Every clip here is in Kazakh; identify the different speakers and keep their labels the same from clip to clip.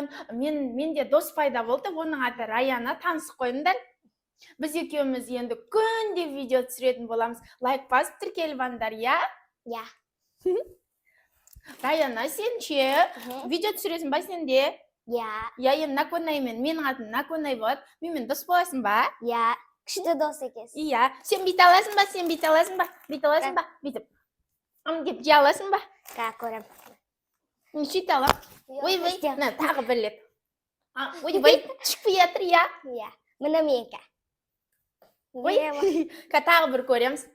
Speaker 1: сондықтан менде дос пайда болды, оның аты Раяна, танысып қойыңдар. Біз екеуміз енді күнде видео түсіретін боламыз. Лайк басып тіркеліп алыңдар, я?
Speaker 2: Я.
Speaker 1: Раяна, сен ше? Видео түсіресің ба сенде?
Speaker 2: Я.
Speaker 1: Я, енді Наконаймен, менің атым Наконай болады. Менімен дос боласың ба?
Speaker 2: Я. Күшті дос екенсің.
Speaker 1: Иә, сен бүйте аласың ба? Бүйте аласың ба? Бүйтіп. Деп жей аласың ба?
Speaker 2: Көрем.
Speaker 1: Сөйте алам. Ой, тағы бір рет. Ой, шықпай жатыр, я?
Speaker 2: Я. Міне менікі.
Speaker 1: Ой, тағы бір көреміз.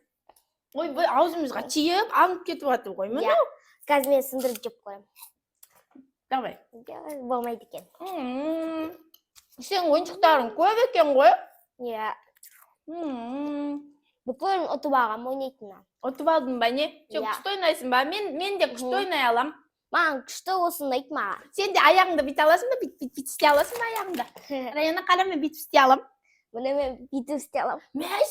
Speaker 1: Ой, аузымызға тиіп, алынып кетіп жатыр ғой, мынау.
Speaker 2: Қазір мен сындырып жеп қоям.
Speaker 1: Давай.
Speaker 2: Болмайды екен.
Speaker 1: Сен ойыншықтарың көп екен ғой?
Speaker 2: Иә. Бүкіл ұтып алғам ойнайтыннан.
Speaker 1: Ұтып алдың ба не? Сен күшті ойнайсың ба? Мен де күшті ойнай алам.
Speaker 2: Маған күшті осындайды маған.
Speaker 1: Сен де аяғыңды бүйте аласың ба? Бүйтіп істей аласың ба аяғыңды? Раяна, қара мен бүйтіп істей алам.
Speaker 2: Міне мен бүйтіп істей алам.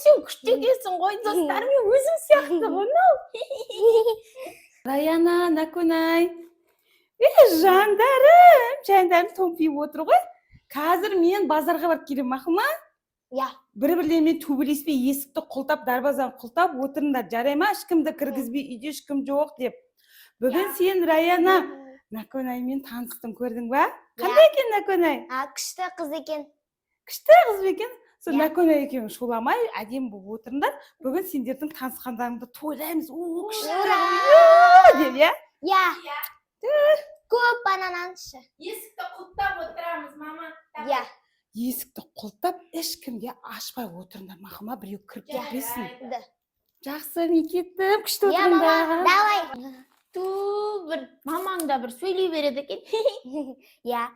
Speaker 1: Сен күшті екенсің ғой, достарым өзім сияқты ғой. Раяна, Наконай. Жандарым томпиып отыр ғой. Қазір мен базарға барып келем, мақұл ма?
Speaker 2: Я.
Speaker 1: Бір-бірлерімен төбелеспей, есікті құлтап, дарбазаны құлтап отырыңдар, жарай ма? Ешкімді кіргізбей, үйде ешкім жоқ деп. Бүгін сен Раяна Наконаймен таныстың, көрдің ба? Қандай екен Наконай?
Speaker 2: Күшті қыз екен.
Speaker 1: Күшті қыз екен? Сол Наконай екеуің шуламай, әдемі болып отырыңдар. Бүгін сендердің танысқандарыңды тойлаймыз. Күшті деп, я?
Speaker 2: Я. Көп банананшы.
Speaker 1: Есікті құлтап отырамыз, мама.
Speaker 2: Я.
Speaker 1: Есікті құлтап, ешкімге ашпай отырыңдар, мақұл, біреу кіріп кетпесін. Жақсы, Никита, күшті отырыңдар.
Speaker 2: Давай.
Speaker 1: Бір мамаң да бір сөйлей береді екен.
Speaker 2: Я.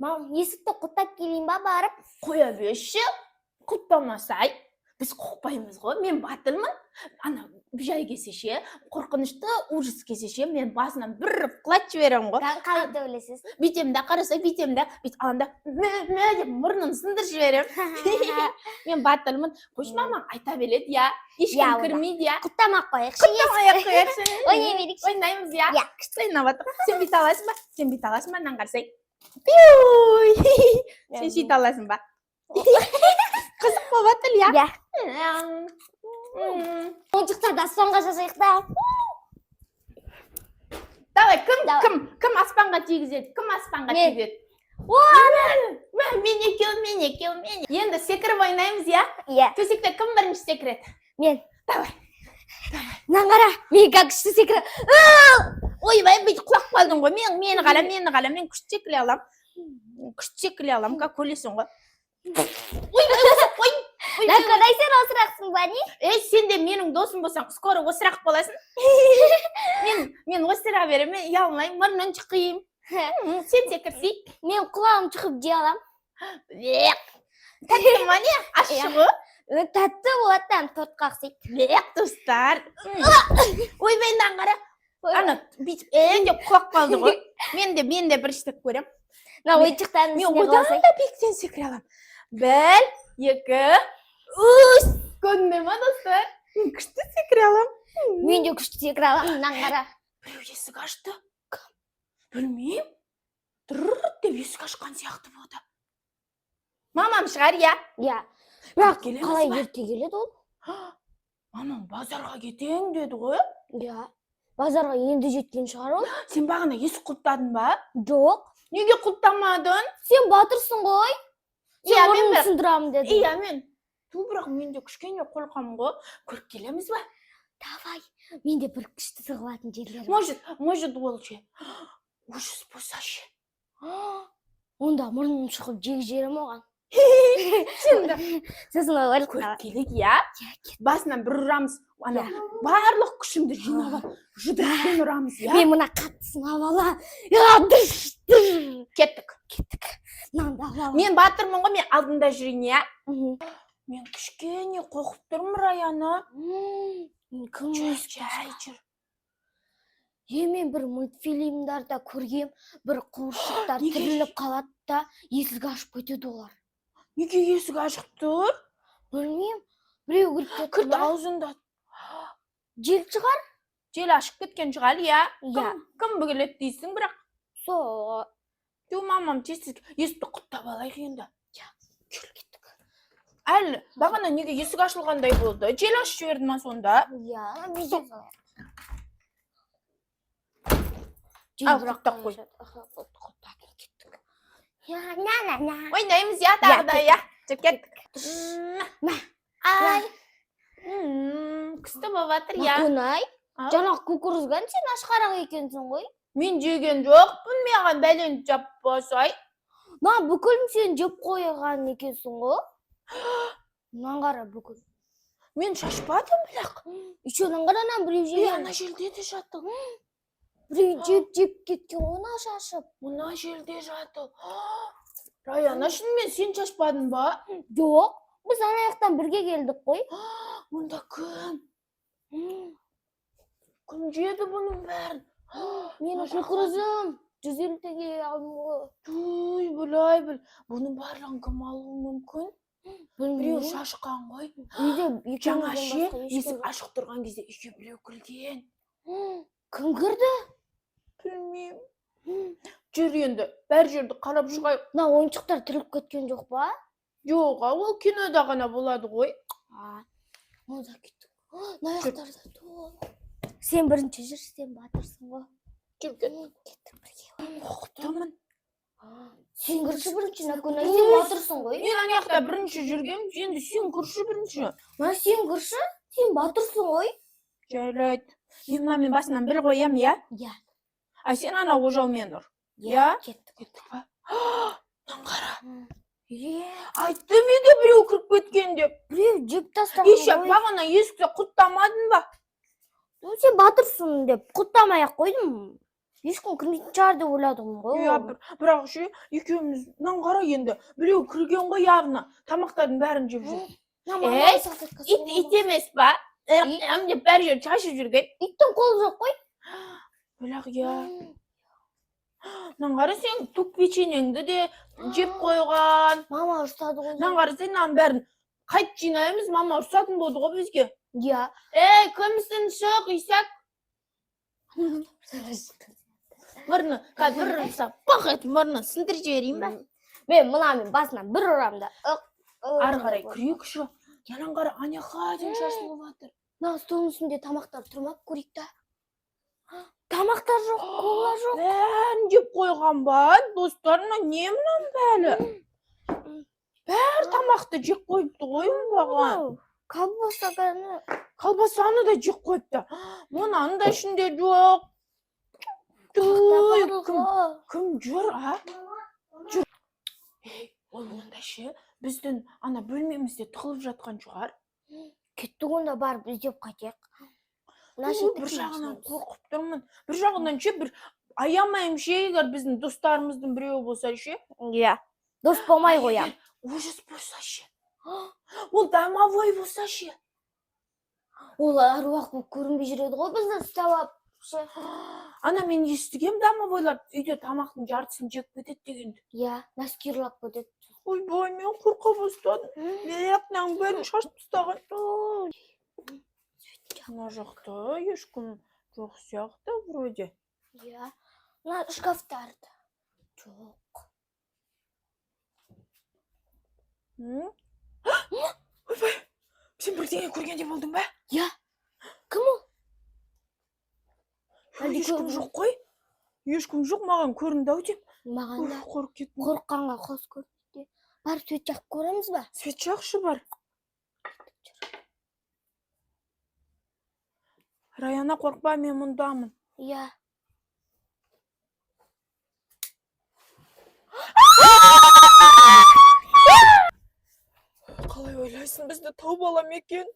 Speaker 2: Мам, есікті құлтап келейін ба барып?
Speaker 1: Қоя берші, құлтамасай. Біз қорықпаймыз ғой, мен батырмын. Ана жай кесеше, қорқынышты ужас кесеше, мен басынан бір құлат жіберем ғой.
Speaker 2: Қалай төбелесіз?
Speaker 1: Бүйтемді, қарасай, бүйтемді, бүйтіп алanda деп мұрнын сындырып жіберем. Мен батырмын. Қойшы мамаң айта береді, я. Ешкім кірмейді, я.
Speaker 2: Құттамақ қояқшы.
Speaker 1: Құттамақ қояқшы.
Speaker 2: Ойнай берейікші.
Speaker 1: Ойнаймыз, я. Күшті ойнап жатыр. Сен бүйте аласың ба? Сен бүйте аласың ба? Нан қарасай. Сен сөйте аласың ба? Қызық болып жатыр, я.
Speaker 2: Я. Ойыншықтарды аспанға жазайық та.
Speaker 1: Давай, кім аспанға тигізеді? Кім аспанға тигізеді? Мен екеуім. Енді секіріп ойнаймыз, я?
Speaker 2: Иә.
Speaker 1: Төсекте кім бірінші секіреді?
Speaker 2: Мен.
Speaker 1: Давай.
Speaker 2: Нан қара, мен күшті секірі.
Speaker 1: Ойбай, бүйтіп құлақ қалдың ғой. Мені қара, мен күшті секіре алам. Как көресің ғой. Ой.
Speaker 2: Наконай, сен осырақсың ба не?
Speaker 1: Сен де менің досым болсаң, скоро осырақ боласың. Мен осыра берем, мен ұялмайым, мұрнын шыққиым. Сен секірсей.
Speaker 2: Мен құлағым шығып жей алам.
Speaker 1: Тәтті ма не? Ашы ғой?
Speaker 2: Тәтті болаттан тортқа қсейді.
Speaker 1: Достар. Ойбай, нан қара. Ана, бүйтіп, деп құлақ қалды ғой. Мен де бір іштік көрем.
Speaker 2: Ойыншықтарын
Speaker 1: мен одан да биіктен секіре алам. 1, 2, 3. Көрдіңдер ма, достар? Мен күшті секіре алам.
Speaker 2: Мен де күшті секіре алам, нан қара.
Speaker 1: Біреу есік ашты. Білмеймін. Тұрырт деп есік ашқан сияқты болды. Мамам шығар, я?
Speaker 2: Я. Бірақ қалай ерте келеді ол?
Speaker 1: Мамам базарға кетең деді ғой.
Speaker 2: Я. Базарға енді жеткен шығар ол?
Speaker 1: Сен бағана есік құлттадың ба?
Speaker 2: Жоқ.
Speaker 1: Неге құлттамадың?
Speaker 2: Сен батырсың ғой. Сен мұрнын сындырамын деді.
Speaker 1: Иә, мен. Бірақ мен де кішкене қорқамын ғой. Көріп келеміз ба?
Speaker 2: Давай. Мен де бір күшті сығылатын жерлер.
Speaker 1: Может ол ше. Ужас болса ше.
Speaker 2: Онда мұрнын шығып жегі жерім оған.
Speaker 1: Сосын олар көріп келік, я? Басынан бір ұрамыз. Барлық күшімді жинап жұдырықпен ұрамыз, я?
Speaker 2: Мен мұна қаттысын авала.
Speaker 1: Кеттік.
Speaker 2: Нанды авала.
Speaker 1: Мен батырмын ғой, мен алдында жүрейін, я? Мен кішкене қоқып тұрмын, Раяна. Жүр.
Speaker 2: Мен бір мультфильмдарда көргем, бір қуыршықтар тіріліп қалады да, есік ашып кетеді олар.
Speaker 1: Неге есік ашық тұр?
Speaker 2: Білмеймін. Біреу кіріп кетті ма?
Speaker 1: Кірді аузында.
Speaker 2: Жел шығар?
Speaker 1: Жел ашып кеткен шығар, я?
Speaker 2: Я.
Speaker 1: Кім бүгілет дейсің, бірақ?
Speaker 3: мамам тез есікті құттап алайық енді.
Speaker 2: Кел кеттік.
Speaker 3: Әлі бағана неге есік ашылғандай болды? Жел ашып жіберді ма сонда?
Speaker 2: Видео салайық.
Speaker 3: Ал, құттап қой.
Speaker 2: Құттап кеттік. На.
Speaker 3: Ойнаймыз я тағы да, я. Деп кеттік.
Speaker 2: Ай.
Speaker 3: Күшті болып жатыр, я.
Speaker 2: Наконай. Жаңағы кукурузган сен ашқарақ екенсің ғой.
Speaker 3: Мен жеген жоқпын, маған бәлен жаппасай.
Speaker 2: Бүкілін сен жеп қойған екенсің ғой. Қара бүкіл.
Speaker 3: Мен шашпадым, бірақ.
Speaker 2: Үшенің қарана біреу жеген.
Speaker 3: Ана жерде де жатыр.
Speaker 2: Біреу жеп кеткен оны шашып.
Speaker 3: Мына жерде жатыр. Раяна, шынымен сен шашпадың ба?
Speaker 2: Жоқ, біз ана жақтан бірге келдік қой.
Speaker 3: Онда кім? Кім жеді бұның бәрін?
Speaker 2: Менің кукурузым 150 теңге алдым ғой.
Speaker 3: Туй, білай біл. Бұның барлығын кім алуы мүмкін? Біреу шашқан ғой. Жаңа ше, есік ашық тұрған кезде үйге біреу кірген.
Speaker 2: Кім кірді?
Speaker 3: Білмеймін. Жүр енді, бәр жерді қарап шығайық.
Speaker 2: Ойыншықтар тіріліп кеткен жоқ па?
Speaker 3: Жоқ, ол кинода ғана болады ғой.
Speaker 2: Онда кеттік. Аяқтарда толы. Сен бірінші жүр, сен батырсың ғой.
Speaker 3: Жүр, кеттік
Speaker 2: бірге.
Speaker 3: Құқтымын.
Speaker 2: Сен кірші бірінші, Наконай, сен батырсың ғой.
Speaker 3: Мен ана жақта бірінші жүргем, енді сен кірші бірінші.
Speaker 2: Сен кірші, сен батырсың ғой.
Speaker 3: Жарайды. Мен басынан бір қоям, я?
Speaker 2: Я.
Speaker 3: А сен ана ожаумен ұр. Я?
Speaker 2: Кеттік
Speaker 3: ба? Қара. Айтты менде біреу кіріп кеткен деп.
Speaker 2: Біреу жеп тастаған
Speaker 3: ғой. Ешек бағана есікті құттамадың ба?
Speaker 2: Сен батырсың деп құттамай-ақ қойдым. Ешкім кірмейтін шығар деп ойладым ғой.
Speaker 3: Бірақ ше, екеуміз қара енді. Біреу кірген ғой явно. Тамақтардың бәрін жеп жүр. Ит емес па? Деп бәрі жер шашып жүрген.
Speaker 2: Иттің қолы жоқ қой.
Speaker 3: Бірақ я. Қара сен түк печенеңді де жеп қойған.
Speaker 2: Мама ұрсады ғой.
Speaker 3: Қара сен бәрін қайт жинаймыз, мама ұрсатын болды ғой бізге.
Speaker 2: Я.
Speaker 3: Кімсің шық, Исак? Мұрны, бір ұрсап, бақ етім мұрны сылдыр жіберейін ба?
Speaker 2: Мен мұнамен басынан бір ұрамда.
Speaker 3: Ары қарай күрек шу. Янан қара аняқа ден шашылып жатыр.
Speaker 2: Столдың үстінде тамақтар тұрмақ көрейік та. Тамақтар жоқ, кола жоқ.
Speaker 3: Бәрін жеп қойған ба? Достарына не мұнан бәлі? Бәр тамақты жеп қойыпты қойын баған. Колбасаны да жеп қойыпты. Мұнаны да ішінде жоқ. Кім жүр, а? Жүр. Ол онда ше, біздің ана бөлмемізде тығылып жатқан шығар.
Speaker 2: Кеттік онда барып іздеп қайтайық.
Speaker 3: Бір жағынан қорқып тұрмын. Бір жағынан ше, бір аямайым ше, егер біздің достарымыздың біреуі болса ше.
Speaker 2: Иә. Дос болмай қоям.
Speaker 3: Ужас болса ше. Ол домовой болса ше.
Speaker 2: Ол аруақ болып көрінбей жүреді ғой бізді ұстап ше.
Speaker 3: Ана мен естігем домовойлар үйде тамақтың жартысын жеп кетеді дегенді.
Speaker 2: Иә, носки ұрлап кетеді.
Speaker 3: Ойбай, мен қорқа бастадым. Аяқтан бәрін шашып тастаған. Ана жақта ешкім жоқ сияқты вроде.
Speaker 2: Иә, мына шкафтарда жоқ.
Speaker 3: Ойбай, сен бірдеңе көргенде болдың ба?
Speaker 2: Иә. Кім ол?
Speaker 3: Ешкім жоқ қой. Ешкім жоқ, маған көрінді-ау деп.
Speaker 2: Маған да
Speaker 3: қорқып кеттім.
Speaker 2: Қорыққанға қос көрді. Бар свет жақып көреміз ба?
Speaker 3: Свет жақшы бар. Раяна, қорқпа, мен мұндамын.
Speaker 2: Иә.
Speaker 3: Қалай ойлайсың, бізді тауып алам екен?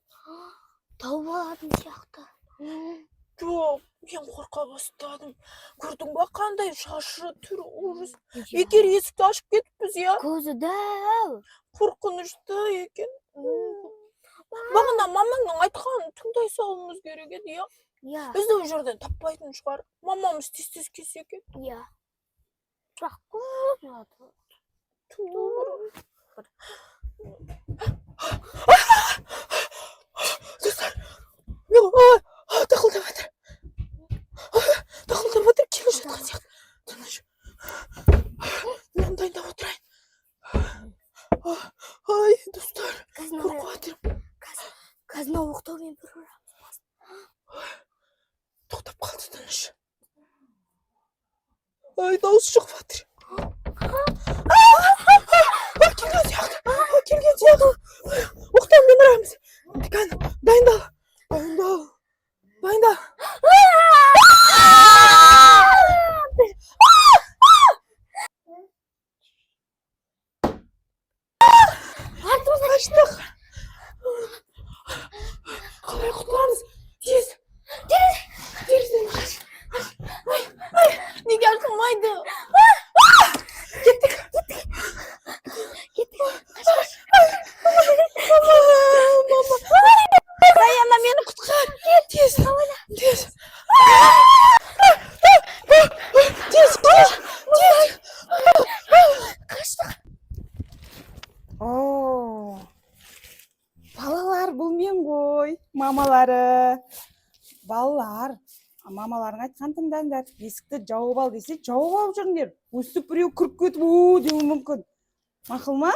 Speaker 2: Тауып аладым сияқты.
Speaker 3: Жоқ, мен қорқа бастадым. Көрдің ба, қандай шашы, түрі ужас. Бекер есікті ашып кетіппіз, я?
Speaker 2: Көзі дәу.
Speaker 3: Қорқынышты екен. Бағына мамаңның айтқанын тыңдай салуымыз керек еді, я?
Speaker 2: Иә.
Speaker 3: Бізді ол жерден таппайтын шығар. Мамамыз тез-тез келсе екен.
Speaker 2: Иә. Бірақ көп жатыр.
Speaker 3: Достар, тақылдап жатыр. Тақылдап жатыр, келе жатқан сияқты.
Speaker 1: мамалары. Балалар, мамаларың айтқан тыңдаңдар. Есікті жауып ал десе, жауып алып жүріңдер. Өстіп біреу кіріп кетіп, деуі мүмкін. Мақұл ма?